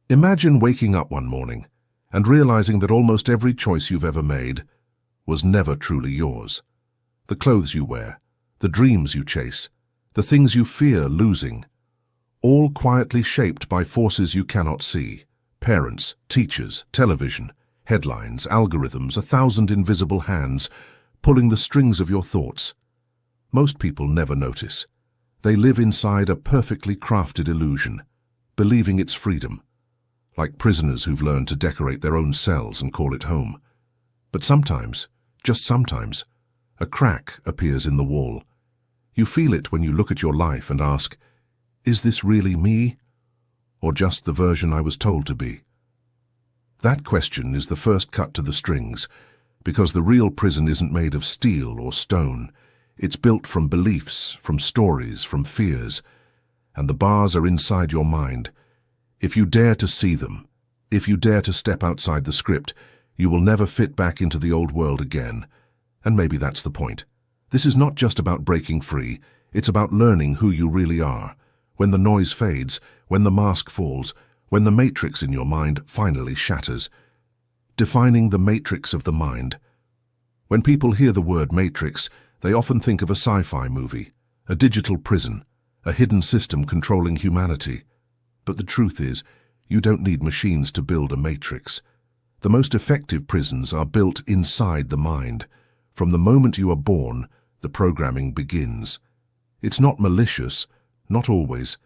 Imagine waking up one morning and realizing that almost every choice you've ever made was never truly yours. The clothes you wear, the dreams you chase, the things you fear losing, all quietly shaped by forces you cannot see. Parents, teachers, television, headlines, algorithms, 1,000 invisible hands pulling the strings of your thoughts. Most people never notice. They live inside a perfectly crafted illusion, believing it's freedom, like prisoners who've learned to decorate their own cells and call it home. But sometimes, just sometimes, a crack appears in the wall. You feel it when you look at your life and ask, is this really me, or just the version I was told to be? That question is the first cut to the strings, because the real prison isn't made of steel or stone. It's built from beliefs, from stories, from fears, and the bars are inside your mind. If you dare to see them, if you dare to step outside the script, you will never fit back into the old world again. And maybe that's the point. This is not just about breaking free, it's about learning who you really are. When the noise fades, when the mask falls, when the matrix in your mind finally shatters. Defining the matrix of the mind. When people hear the word matrix, they often think of a sci-fi movie, a digital prison, a hidden system controlling humanity. But the truth is, you don't need machines to build a matrix. The most effective prisons are built inside the mind. From the moment you are born, the programming begins. It's not malicious, not always.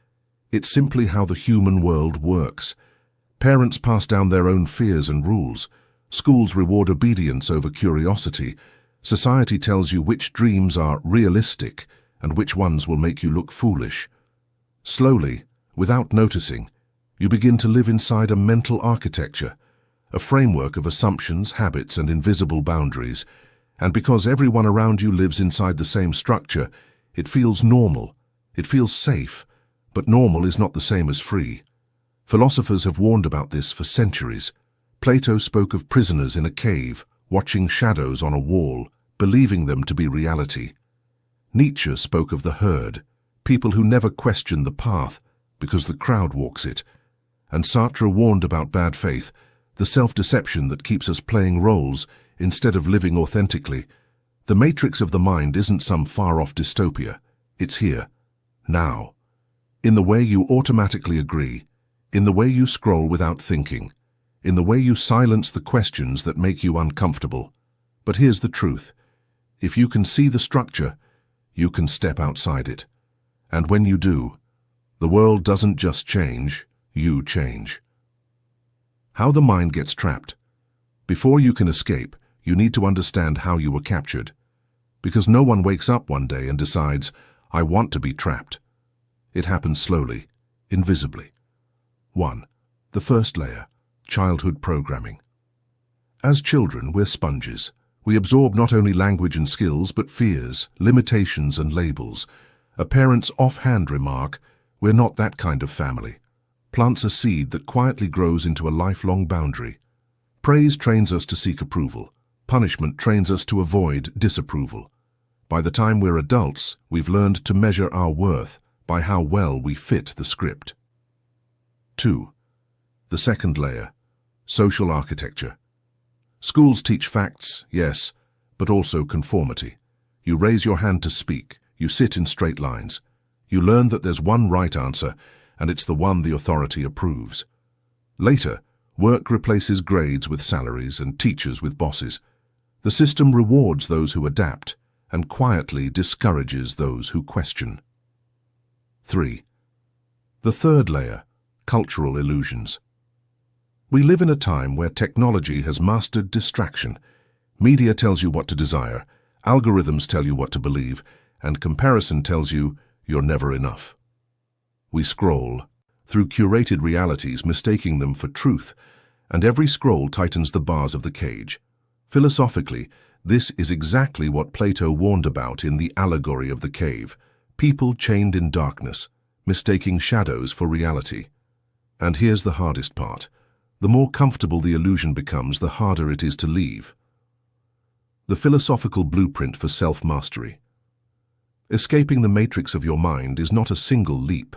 It's simply how the human world works. Parents pass down their own fears and rules. Schools reward obedience over curiosity. Society tells you which dreams are realistic and which ones will make you look foolish. Slowly, without noticing, you begin to live inside a mental architecture, a framework of assumptions, habits, and invisible boundaries. And because everyone around you lives inside the same structure, it feels normal. It feels safe. But normal is not the same as free. Philosophers have warned about this for centuries. Plato spoke of prisoners in a cave, watching shadows on a wall, believing them to be reality. Nietzsche spoke of the herd, people who never question the path because the crowd walks it. And Sartre warned about bad faith, the self-deception that keeps us playing roles instead of living authentically. The matrix of the mind isn't some far-off dystopia. It's here, now. In the way you automatically agree, in the way you scroll without thinking, in the way you silence the questions that make you uncomfortable. But here's the truth. If you can see the structure, you can step outside it. And when you do, the world doesn't just change, you change. How the mind gets trapped. Before you can escape, you need to understand how you were captured. Because no one wakes up one day and decides, I want to be trapped. It happens slowly, invisibly. 1. The first layer, childhood programming. As children, we're sponges. We absorb not only language and skills, but fears, limitations, and labels. A parent's offhand remark, we're not that kind of family, plants a seed that quietly grows into a lifelong boundary. Praise trains us to seek approval. Punishment trains us to avoid disapproval. By the time we're adults, we've learned to measure our worth by how well we fit the script. 2. The second layer, social architecture. Schools teach facts, yes, but also conformity. You raise your hand to speak, you sit in straight lines. You learn that there's one right answer, and it's the one the authority approves. Later, work replaces grades with salaries and teachers with bosses. The system rewards those who adapt and quietly discourages those who question. 3. The third layer, cultural illusions. We live in a time where technology has mastered distraction. Media tells you what to desire, algorithms tell you what to believe, and comparison tells you you're never enough. We scroll through curated realities, mistaking them for truth, and every scroll tightens the bars of the cage. Philosophically, this is exactly what Plato warned about in the allegory of the cave. People chained in darkness, mistaking shadows for reality. And here's the hardest part. The more comfortable the illusion becomes, the harder it is to leave. The philosophical blueprint for self-mastery. Escaping the matrix of your mind is not a single leap.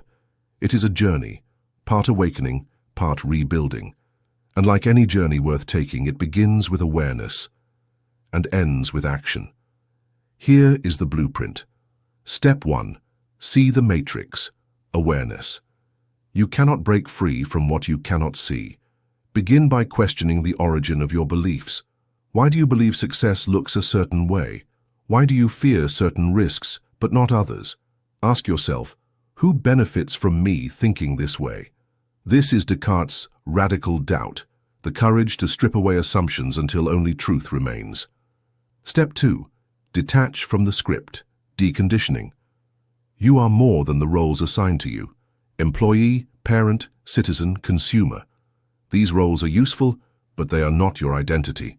It is a journey, part awakening, part part rebuilding. And like any journey worth taking, it begins with awareness and ends with action. Here is the blueprint. Step 1. See the matrix. Awareness. You cannot break free from what you cannot see. Begin by questioning the origin of your beliefs. Why do you believe success looks a certain way? Why do you fear certain risks, but not others? Ask yourself, who benefits from me thinking this way? This is Descartes' radical doubt, the courage to strip away assumptions until only truth remains. Step 2. Detach from the script. Deconditioning. You are more than the roles assigned to you. Employee, parent, citizen, consumer. These roles are useful, but they are not your identity.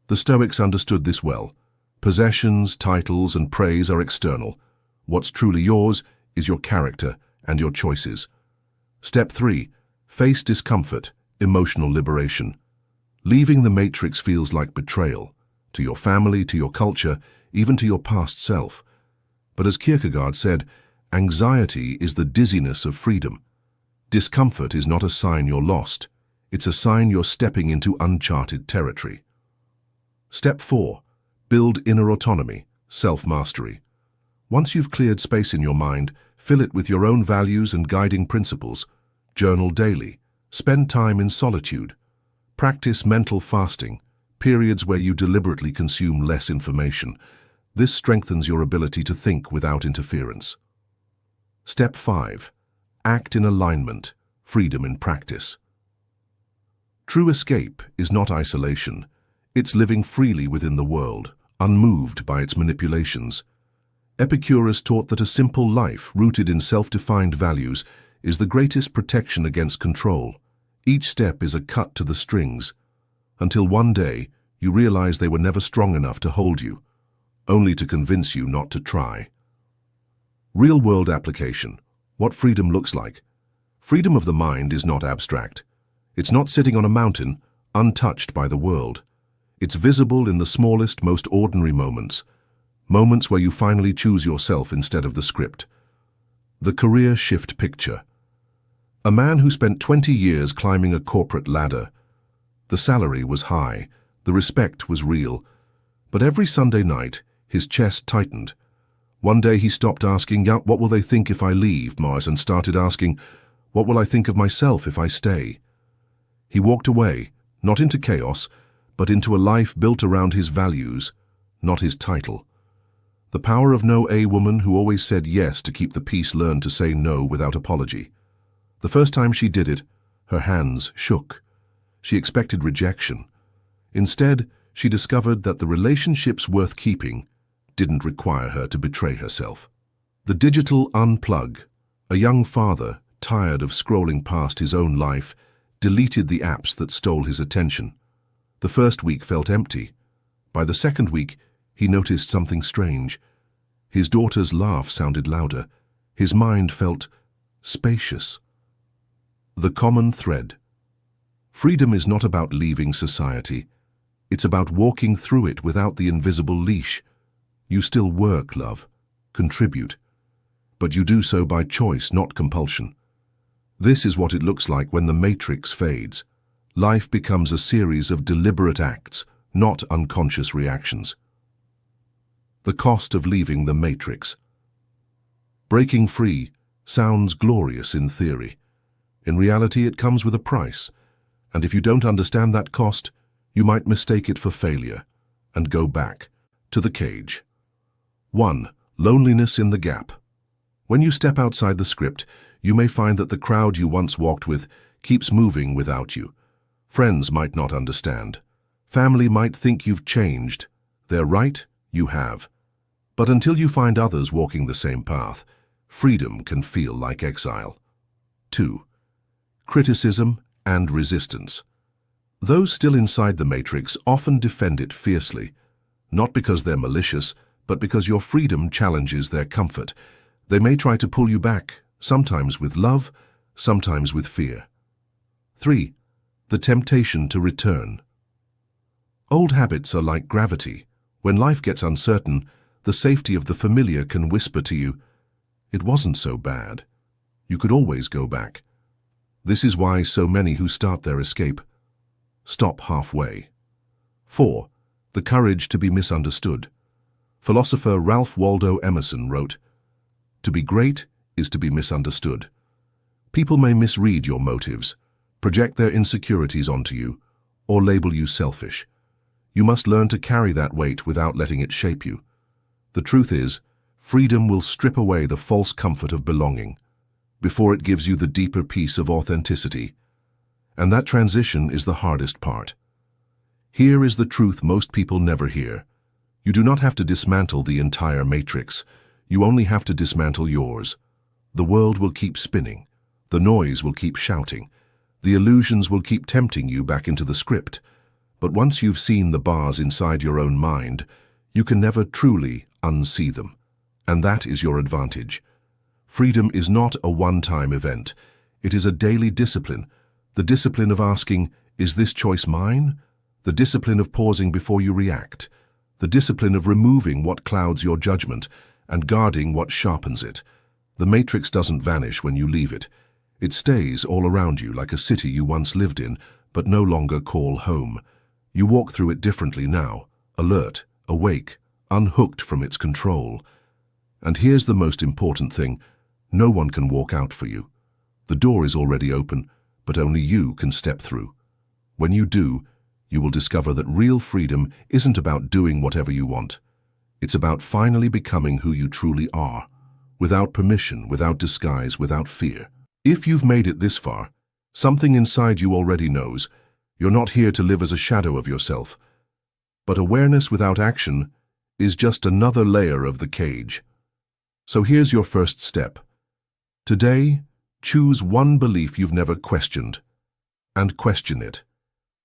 The Stoics understood this well. Possessions, titles, and praise are external. What's truly yours is your character and your choices. Step 3. Face discomfort, emotional liberation. Leaving the matrix feels like betrayal, to your family, to your culture, even to your past self. But as Kierkegaard said, anxiety is the dizziness of freedom. Discomfort is not a sign you're lost. It's a sign you're stepping into uncharted territory. Step 4. Build inner autonomy, self-mastery. Once you've cleared space in your mind, fill it with your own values and guiding principles. Journal daily. Spend time in solitude. Practice mental fasting, periods where you deliberately consume less information. This strengthens your ability to think without interference. Step 5. Act in alignment, freedom in practice. True escape is not isolation. It's living freely within the world, unmoved by its manipulations. Epicurus taught that a simple life rooted in self-defined values is the greatest protection against control. Each step is a cut to the strings, until one day you realize they were never strong enough to hold you, only to convince you not to try. Real-world application. What freedom looks like. Freedom of the mind is not abstract. It's not sitting on a mountain, untouched by the world. It's visible in the smallest, most ordinary moments. Moments where you finally choose yourself instead of the script. The career shift picture. A man who spent 20 years climbing a corporate ladder. The salary was high, the respect was real, but every Sunday night, his chest tightened. One day he stopped asking, "What will they think if I leave, Mars?" and started asking, "What will I think of myself if I stay?" He walked away, not into chaos, but into a life built around his values, not his title. The power of no A woman who always said yes to keep the peace learned to say no without apology. The first time she did it, her hands shook. She expected rejection. Instead, she discovered that the relationships worth keeping didn't require her to betray herself. The digital unplug. A young father, tired of scrolling past his own life, deleted the apps that stole his attention. The first week felt empty. By the second week, he noticed something strange. His daughter's laugh sounded louder. His mind felt spacious. The common thread. Freedom is not about leaving society. It's about walking through it without the invisible leash. You still work, love, contribute, but you do so by choice, not compulsion. This is what it looks like when the matrix fades. Life becomes a series of deliberate acts, not unconscious reactions. The cost of leaving the matrix. Breaking free sounds glorious in theory. In reality, it comes with a price, and if you don't understand that cost, you might mistake it for failure and go back to the cage. 1. Loneliness in the gap. When you step outside the script, you may find that the crowd you once walked with keeps moving without you. Friends might not understand. Family might think you've changed. They're right, you have. But until you find others walking the same path, freedom can feel like exile. 2. Criticism and resistance. Those still inside the matrix often defend it fiercely, not because they're malicious, but because your freedom challenges their comfort. They may try to pull you back, sometimes with love, sometimes with fear. 3. The temptation to return. Old habits are like gravity. When life gets uncertain, the safety of the familiar can whisper to you, "It wasn't so bad. You could always go back." This is why so many who start their escape stop halfway. 4. The courage to be misunderstood. Philosopher Ralph Waldo Emerson wrote, "To be great is to be misunderstood." People may misread your motives, project their insecurities onto you, or label you selfish. You must learn to carry that weight without letting it shape you. The truth is, freedom will strip away the false comfort of belonging before it gives you the deeper peace of authenticity. And that transition is the hardest part. Here is the truth most people never hear. You do not have to dismantle the entire matrix. You only have to dismantle yours. The world will keep spinning. The noise will keep shouting. The illusions will keep tempting you back into the script. But once you've seen the bars inside your own mind, you can never truly unsee them. And that is your advantage. Freedom is not a one-time event. It is a daily discipline. The discipline of asking, "Is this choice mine?" The discipline of pausing before you react. The discipline of removing what clouds your judgment and guarding what sharpens it. The matrix doesn't vanish when you leave it. It stays all around you like a city you once lived in, but no longer call home. You walk through it differently now, alert, awake, unhooked from its control. And here's the most important thing. No one can walk out for you. The door is already open, but only you can step through. When you do, you will discover that real freedom isn't about doing whatever you want. It's about finally becoming who you truly are, without permission, without disguise, without fear. If you've made it this far, something inside you already knows you're not here to live as a shadow of yourself. But awareness without action is just another layer of the cage. So here's your first step. Today, choose one belief you've never questioned, and question it.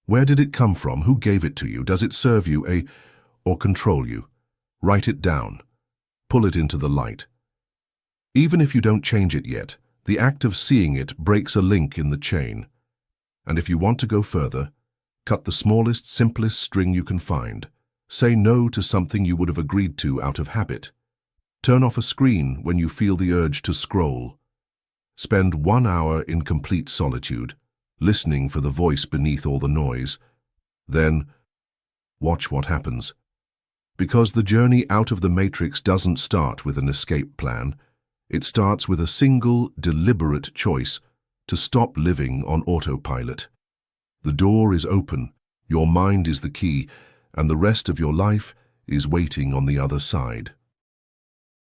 Where did it come from? Who gave it to you? Does it serve you, or control you? Write it down. Pull it into the light. Even if you don't change it yet, the act of seeing it breaks a link in the chain. And if you want to go further, cut the smallest, simplest string you can find. Say no to something you would have agreed to out of habit. Turn off a screen when you feel the urge to scroll. Spend 1 hour in complete solitude, listening for the voice beneath all the noise. Then, watch what happens. Because the journey out of the matrix doesn't start with an escape plan. It starts with a single, deliberate choice to stop living on autopilot. The door is open, your mind is the key, and the rest of your life is waiting on the other side.